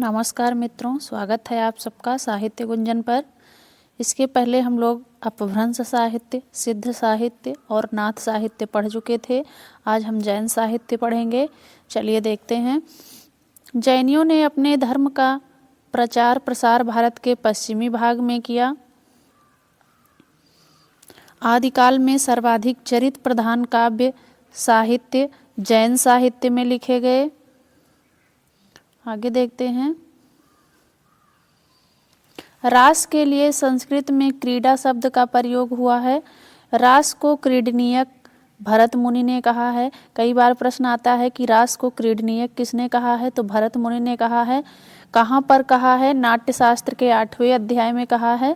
नमस्कार मित्रों, स्वागत है आप सबका साहित्य गुंजन पर। इसके पहले हम लोग अपभ्रंश साहित्य, सिद्ध साहित्य और नाथ साहित्य पढ़ चुके थे। आज हम जैन साहित्य पढ़ेंगे। चलिए देखते हैं। जैनियों ने अपने धर्म का प्रचार प्रसार भारत के पश्चिमी भाग में किया। आदिकाल में सर्वाधिक चरित्र प्रधान काव्य साहित्य जैन साहित्य में लिखे गए। आगे देखते हैं। रास के लिए संस्कृत में क्रीड़ा शब्द का प्रयोग हुआ है। रास को क्रीडनीयक भरत मुनि ने कहा है। कई बार प्रश्न आता है कि रास को क्रीडनीयक किसने कहा है, तो भरत मुनि ने कहा है। कहाँ पर कहा है? नाट्यशास्त्र के 8वें अध्याय में कहा है।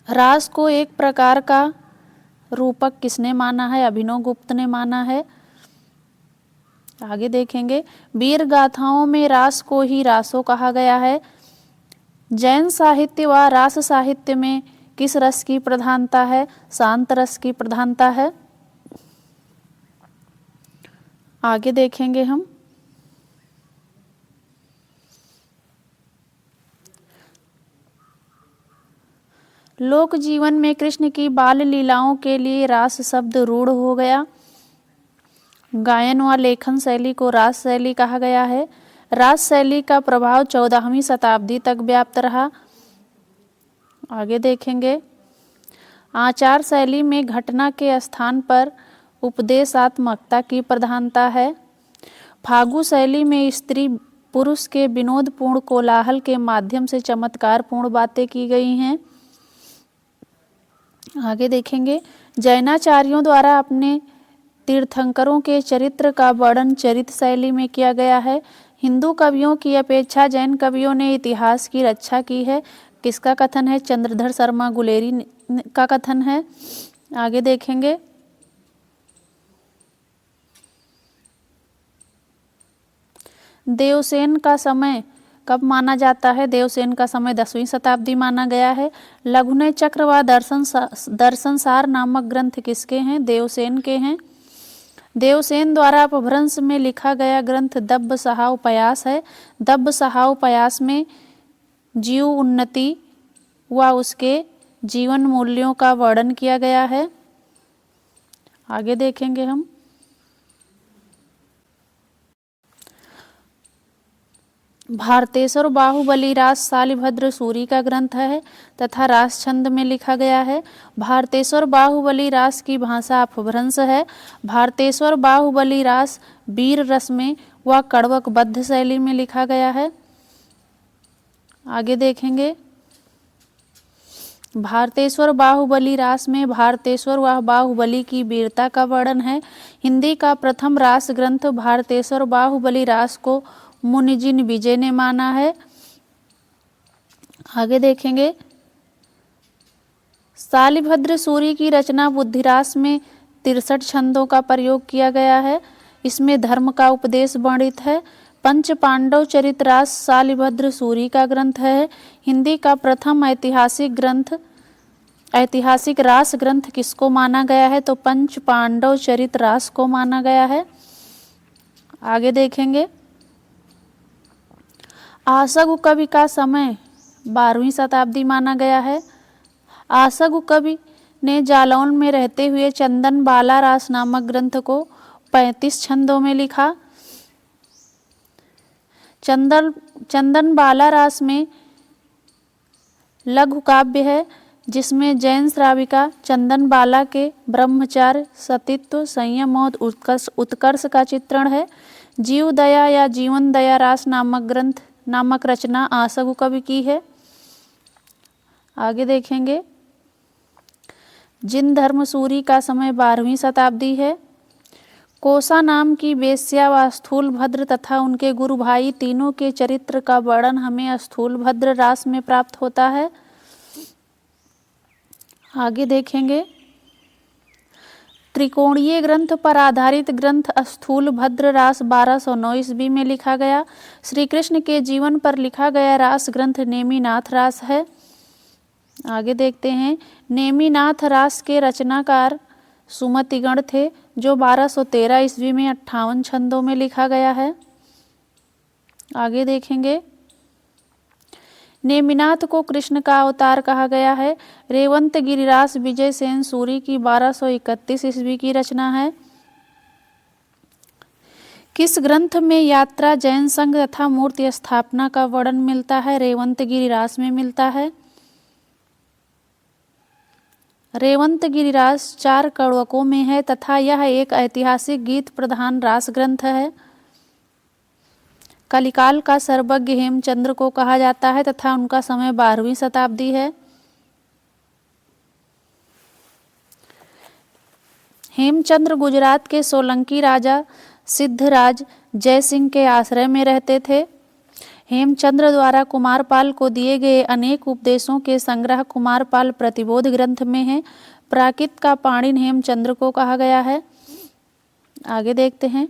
रास को एक प्रकार का रूपक किसने माना है? अभिनव गुप्त ने माना है। आगे देखेंगे। वीर गाथाओं में रास को ही रासो कहा गया है। जैन साहित्य व रास साहित्य में किस रस की प्रधानता है? शांत रस की प्रधानता है। आगे देखेंगे हम। लोक जीवन में कृष्ण की बाल लीलाओं के लिए रास शब्द रूढ़ हो गया। गायन व लेखन शैली को रास शैली कहा गया है। रास शैली का प्रभाव 14वीं शताब्दी तक व्याप्त रहा। आगे देखेंगे। आचार शैली में घटना के स्थान पर उपदेशात्मकता की प्रधानता है। फागु शैली में स्त्री पुरुष के विनोदपूर्ण कोलाहल के माध्यम से चमत्कारपूर्ण बातें की गई हैं। आगे देखेंगे। जैनाचार्यों द्वारा अपने तीर्थंकरों के चरित्र का वर्णन चरित्र शैली में किया गया है। हिंदू कवियों की अपेक्षा जैन कवियों ने इतिहास की रक्षा की है। किसका कथन है? चंद्रधर शर्मा गुलेरी का कथन है। आगे देखेंगे। देवसेन का समय कब माना जाता है? देवसेन का समय 10वीं शताब्दी माना गया है। लघुनय चक्र व दर्शनसार नामक ग्रंथ किसके हैं? देवसेन के हैं। देवसेन द्वारा अपभ्रंश में लिखा गया ग्रंथ दब्ब सहाउपयास है। दब्ब सहाउपयास में जीव उन्नति व उसके जीवन मूल्यों का वर्णन किया गया है। आगे देखेंगे हम। भारतेश्वर बाहुबली रास शालिभद्र सूरी का ग्रंथ है तथा रास छंद में लिखा गया है। भारतेश्वर बाहुबली रास की भाषा अपभ्रंश है। भारतेश्वर बाहुबली रास वीर रस में व कड़वक बद्ध शैली में लिखा गया है। आगे देखेंगे। भारतेश्वर बाहुबली रास में भारतेश्वर व बाहुबली की वीरता का वर्णन है। हिंदी का प्रथम रास ग्रंथ भारतेश्वर बाहुबली रास को मुनिजिन विजय ने माना है। आगे देखेंगे। शालिभद्र सूरी की रचना बुद्धिरास में 63 छंदों का प्रयोग किया गया है। इसमें धर्म का उपदेश वर्णित है। पंच पांडव चरित रास शालिभद्र सूरी का ग्रंथ है। हिंदी का प्रथम ऐतिहासिक रास ग्रंथ किसको माना गया है? तो पंच पांडव चरित रास को माना गया है। आगे देखेंगे। आसगु कवि का समय 12वीं शताब्दी माना गया है। आसगु कवि ने जालौन में रहते हुए चंदन बाला रास नामक ग्रंथ को 35 छंदों में लिखा। चंदन बाला रास में लघु काव्य है जिसमें जैन श्राविका चंदन बाला के ब्रह्मचार्य, सतीत्व, संयम और उत्कर्ष का चित्रण है। जीव दया या जीवन दया रास नामक रचना आसगु कवि की है। आगे देखेंगे। जिन धर्मसूरी का समय 12वीं शताब्दी है। कोसा नाम की वेश्या व स्थूलभद्र तथा उनके गुरु भाई तीनों के चरित्र का वर्णन हमें स्थूलभद्र रास में प्राप्त होता है। आगे देखेंगे। त्रिकोणीय ग्रंथ पर आधारित ग्रंथ स्थूलभद्र रास 1209 ईस्वी में लिखा गया। श्री कृष्ण के जीवन पर लिखा गया रास ग्रंथ नेमिनाथ रास है। आगे देखते हैं। नेमिनाथ रास के रचनाकार सुमतिगण थे जो 1213 ईस्वी में 58 छंदों में लिखा गया है। आगे देखेंगे। नेमिनाथ को कृष्ण का अवतार कहा गया है। रेवंत गिरिरास विजय सेन सूरी की 1231 ईस्वी की रचना है। किस ग्रंथ में यात्रा, जैन संघ तथा मूर्ति स्थापना का वर्णन मिलता है? रेवंत गिरिरास में मिलता है। रेवंत गिरिरास 4 कड़वकों में है तथा यह एक ऐतिहासिक गीत प्रधान रास ग्रंथ है। कलिकाल का सर्वज्ञ हेमचंद्र को कहा जाता है तथा उनका समय 12वीं शताब्दी है। हेमचंद्र गुजरात के सोलंकी राजा सिद्धराज जयसिंह के आश्रय में रहते थे। हेमचंद्र द्वारा कुमारपाल को दिए गए अनेक उपदेशों के संग्रह कुमारपाल प्रतिबोध ग्रंथ में है। प्राकृत का पाणिन हेमचंद्र को कहा गया है। आगे देखते हैं।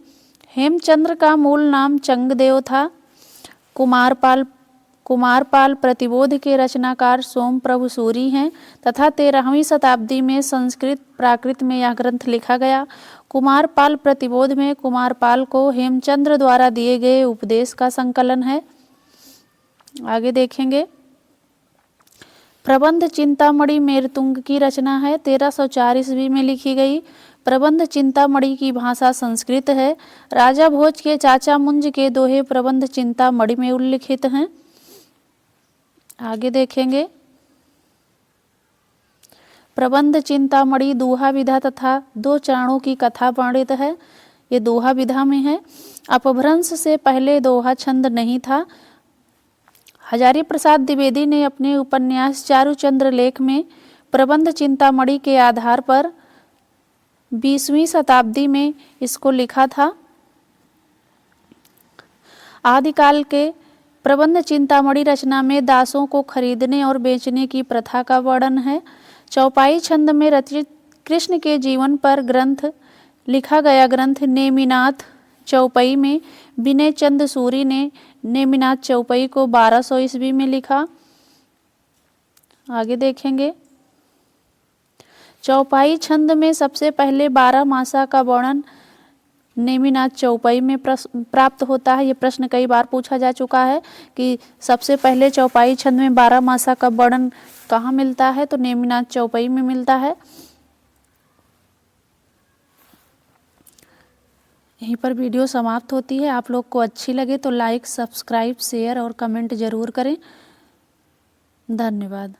हेमचंद्र का मूल नाम चंगदेव था। कुमारपाल प्रतिबोध के रचनाकार सोमप्रभु सूरी हैं तथा 13वीं शताब्दी में संस्कृत प्राकृत में यह ग्रंथ लिखा गया। कुमारपाल प्रतिबोध में कुमारपाल को हेमचंद्र द्वारा दिए गए उपदेश का संकलन है। आगे देखेंगे। प्रबंध चिंतामणि मेरतुंग की रचना है। 1304 ईस्वी में लिखी गई। प्रबंध चिंतामणि की भाषा संस्कृत है। राजा भोज के चाचा मुंज के दोहे प्रबंध चिंतामणि में उल्लिखित हैं। आगे देखेंगे। प्रबंध चिंतामणि दोहा विधा तथा 2 चरणों की कथा वर्णित है। ये दोहा विधा में है। अपभ्रंश से पहले दोहा छंद नहीं था। हजारी प्रसाद द्विवेदी ने अपने उपन्यास चारुचंद्र लेख में प्रबंध चिंतामणि के आधार पर 20वीं शताब्दी में इसको लिखा था। आदिकाल के प्रबंध चिंतामणि रचना में दासों को खरीदने और बेचने की प्रथा का वर्णन है। चौपाई छंद में रचित कृष्ण के जीवन पर ग्रंथ लिखा गया ग्रंथ नेमिनाथ चौपाई में विनय चंद सूरी ने नेमिनाथ चौपाई को 1200 ईस्वी में लिखा। आगे देखेंगे। चौपाई छंद में सबसे पहले 12 मासा का वर्णन नेमिनाथ चौपाई में प्राप्त होता है। ये प्रश्न कई बार पूछा जा चुका है कि सबसे पहले चौपाई छंद में 12 मासा का वर्णन कहाँ मिलता है, तो नेमिनाथ चौपाई में मिलता है। यहीं पर वीडियो समाप्त होती है। आप लोग को अच्छी लगे तो लाइक, सब्सक्राइब, शेयर और कमेंट जरूर करें। धन्यवाद।